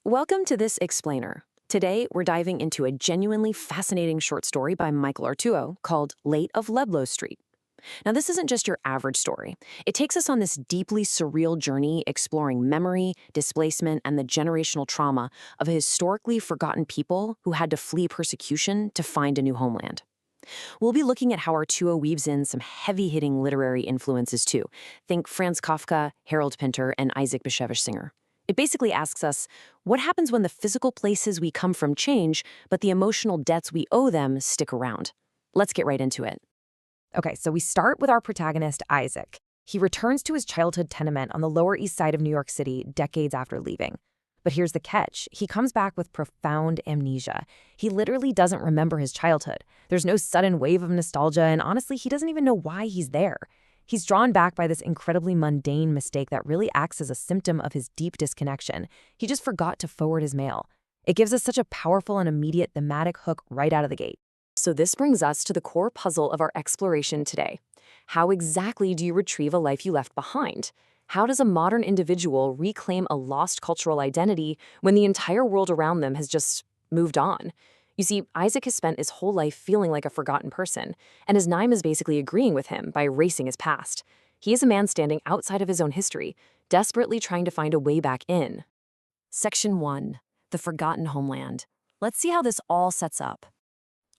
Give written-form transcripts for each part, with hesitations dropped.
Welcome to this explainer. Today, we're diving into a genuinely fascinating short story by Michael Artuo called Late of Ludlow Street. Now, this isn't just your average story. It takes us on this deeply surreal journey exploring memory, displacement, and the generational trauma of a historically forgotten people who had to flee persecution to find a new homeland. We'll be looking at how Artuo weaves in some heavy-hitting literary influences too. Think Franz Kafka, Harold Pinter, and Isaac Bashevis Singer. It basically asks us, what happens when the physical places we come from change, but the emotional debts we owe them stick around? Let's get right into it. Okay, so we start with our protagonist, Isaac. He returns to his childhood tenement on the Lower East Side of New York City decades after leaving. But here's the catch. He comes back with profound amnesia. He literally doesn't remember his childhood. There's no sudden wave of nostalgia, and honestly, he doesn't even know why he's there. He's drawn back by this incredibly mundane mistake that really acts as a symptom of his deep disconnection. He just forgot to forward his mail. It gives us such a powerful and immediate thematic hook right out of the gate. So this brings us to the core puzzle of our exploration today. How exactly do you retrieve a life you left behind? How does a modern individual reclaim a lost cultural identity when the entire world around them has just moved on? You see, Isaac has spent his whole life feeling like a forgotten person, and his Naim is basically agreeing with him by erasing his past. He is a man standing outside of his own history, desperately trying to find a way back in. Section 1. The Forgotten Homeland. Let's see how this all sets up.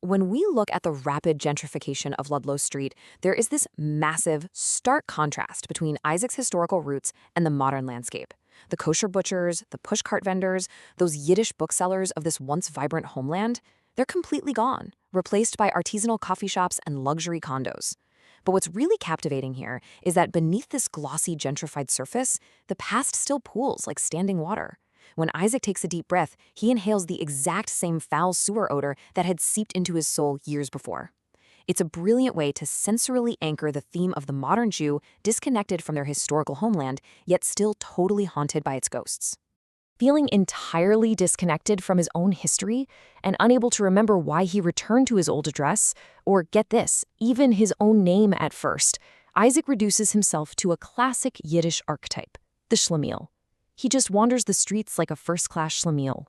When we look at the rapid gentrification of Ludlow Street, there is this massive, stark contrast between Isaac's historical roots and the modern landscape. The kosher butchers, the pushcart vendors, those Yiddish booksellers of this once vibrant homeland, they're completely gone, replaced by artisanal coffee shops and luxury condos. But what's really captivating here is that beneath this glossy gentrified surface, the past still pools like standing water. When Isaac takes a deep breath, he inhales the exact same foul sewer odor that had seeped into his soul years before. It's a brilliant way to sensorily anchor the theme of the modern Jew disconnected from their historical homeland, yet still totally haunted by its ghosts. Feeling entirely disconnected from his own history and unable to remember why he returned to his old address, or get this, even his own name at first, Isaac reduces himself to a classic Yiddish archetype, the schlemiel. He just wanders the streets like a first-class schlemiel.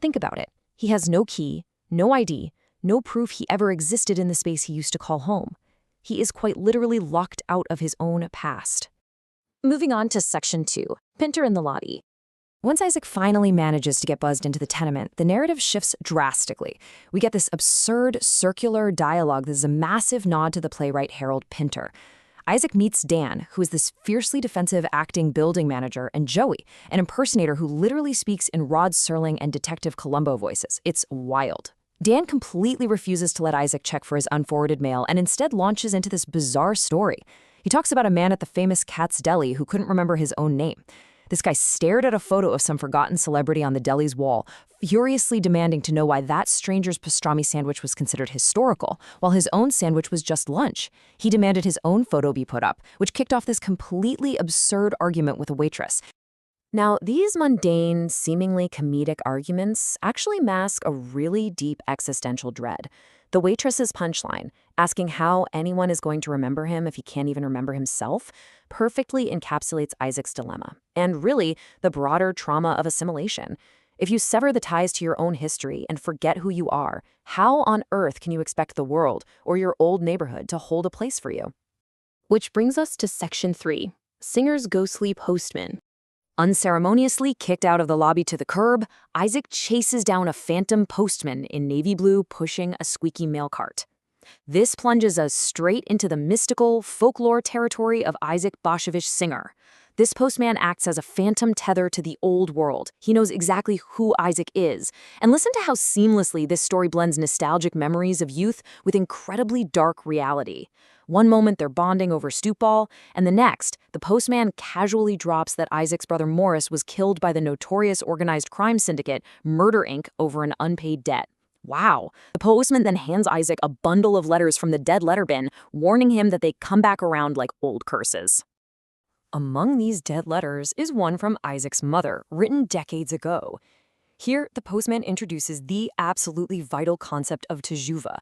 Think about it. He has no key, no ID, no proof he ever existed in the space he used to call home. He is quite literally locked out of his own past. Moving on to Section 2, Pinter and the Lottie. Once Isaac finally manages to get buzzed into the tenement, the narrative shifts drastically. We get this absurd, circular dialogue that is a massive nod to the playwright Harold Pinter. Isaac meets Dan, who is this fiercely defensive acting building manager, and Joey, an impersonator who literally speaks in Rod Serling and Detective Columbo voices. It's wild. Dan completely refuses to let Isaac check for his unforwarded mail and instead launches into this bizarre story. He talks about a man at the famous Katz Deli who couldn't remember his own name. This guy stared at a photo of some forgotten celebrity on the deli's wall, furiously demanding to know why that stranger's pastrami sandwich was considered historical, while his own sandwich was just lunch. He demanded his own photo be put up, which kicked off this completely absurd argument with a waitress. Now, these mundane, seemingly comedic arguments actually mask a really deep existential dread. The waitress's punchline, asking how anyone is going to remember him if he can't even remember himself, perfectly encapsulates Isaac's dilemma, and really the broader trauma of assimilation. If you sever the ties to your own history and forget who you are, how on earth can you expect the world or your old neighborhood to hold a place for you? Which brings us to Section 3, Singer's ghostly postman. Unceremoniously kicked out of the lobby to the curb, Isaac chases down a phantom postman in navy blue pushing a squeaky mail cart. This plunges us straight into the mystical, folklore territory of Isaac Bashevis Singer. This postman acts as a phantom tether to the old world. He knows exactly who Isaac is. And listen to how seamlessly this story blends nostalgic memories of youth with incredibly dark reality. One moment they're bonding over stoop ball, and the next, the postman casually drops that Isaac's brother Morris was killed by the notorious organized crime syndicate Murder Inc. over an unpaid debt. Wow. The postman then hands Isaac a bundle of letters from the dead letter bin, warning him that they come back around like old curses. Among these dead letters is one from Isaac's mother, written decades ago. Here, the postman introduces the absolutely vital concept of teshuvah.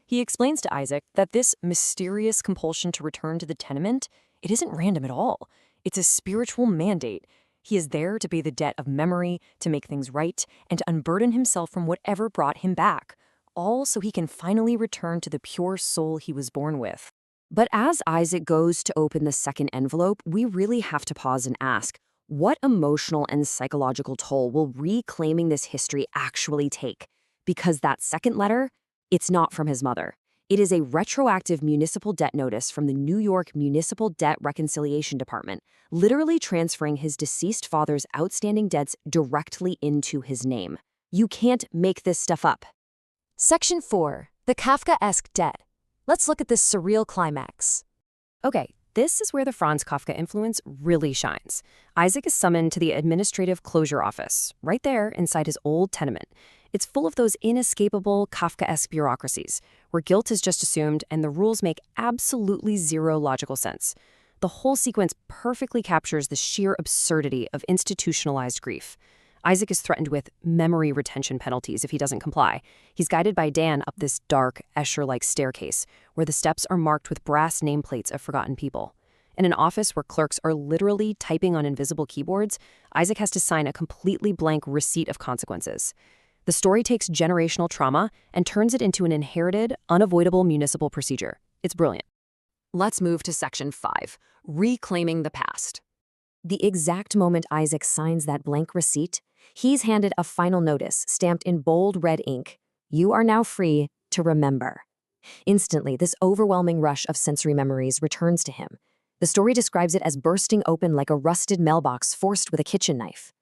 He explains to Isaac that this mysterious compulsion to return to the tenement, it isn't random at all. It's a spiritual mandate. He is there to pay the debt of memory, to make things right, and to unburden himself from whatever brought him back, all so he can finally return to the pure soul he was born with. But as Isaac goes to open the second envelope, we really have to pause and ask, what emotional and psychological toll will reclaiming this history actually take? Because that second letter, it's not from his mother. It is a retroactive municipal debt notice from the New York Municipal Debt Reconciliation Department, literally transferring his deceased father's outstanding debts directly into his name. You can't make this stuff up. Section 4. The Kafkaesque Debt. Let's look at this surreal climax. Okay, this is where the Franz Kafka influence really shines. Isaac is summoned to the administrative closure office, right there inside his old tenement. It's full of those inescapable Kafkaesque bureaucracies, where guilt is just assumed and the rules make absolutely zero logical sense. The whole sequence perfectly captures the sheer absurdity of institutionalized grief. Isaac is threatened with memory retention penalties if he doesn't comply. He's guided by Dan up this dark, Escher-like staircase, where the steps are marked with brass nameplates of forgotten people. In an office where clerks are literally typing on invisible keyboards, Isaac has to sign a completely blank receipt of consequences. The story takes generational trauma and turns it into an inherited, unavoidable municipal procedure. It's brilliant. Let's move to Section 5, Reclaiming the Past. The exact moment Isaac signs that blank receipt, he's handed a final notice stamped in bold red ink. You are now free to remember. Instantly, this overwhelming rush of sensory memories returns to him. The story describes it as bursting open like a rusted mailbox forced with a kitchen knife.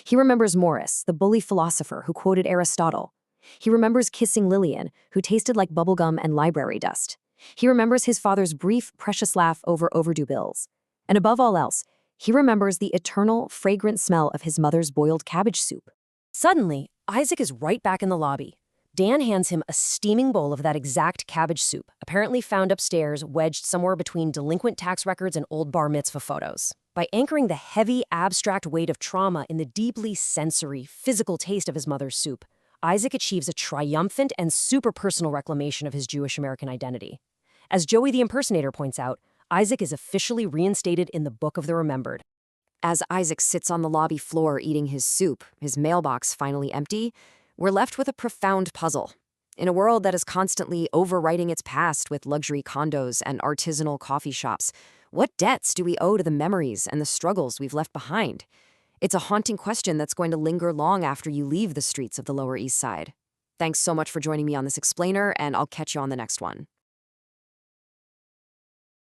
He remembers Morris, the bully philosopher who quoted Aristotle. He remembers kissing Lillian, who tasted like bubblegum and library dust. He remembers his father's brief, precious laugh over overdue bills. And above all else, he remembers the eternal, fragrant smell of his mother's boiled cabbage soup. Suddenly, Isaac is right back in the lobby. Dan hands him a steaming bowl of that exact cabbage soup, apparently found upstairs, wedged somewhere between delinquent tax records and old bar mitzvah photos. By anchoring the heavy, abstract weight of trauma in the deeply sensory, physical taste of his mother's soup, Isaac achieves a triumphant and super-personal reclamation of his Jewish-American identity. As Joey the impersonator points out, Isaac is officially reinstated in the Book of the Remembered. As Isaac sits on the lobby floor eating his soup, his mailbox finally empty, we're left with a profound puzzle. In a world that is constantly overwriting its past with luxury condos and artisanal coffee shops, what debts do we owe to the memories and the struggles we've left behind? It's a haunting question that's going to linger long after you leave the streets of the Lower East Side. Thanks so much for joining me on this explainer, and I'll catch you on the next one.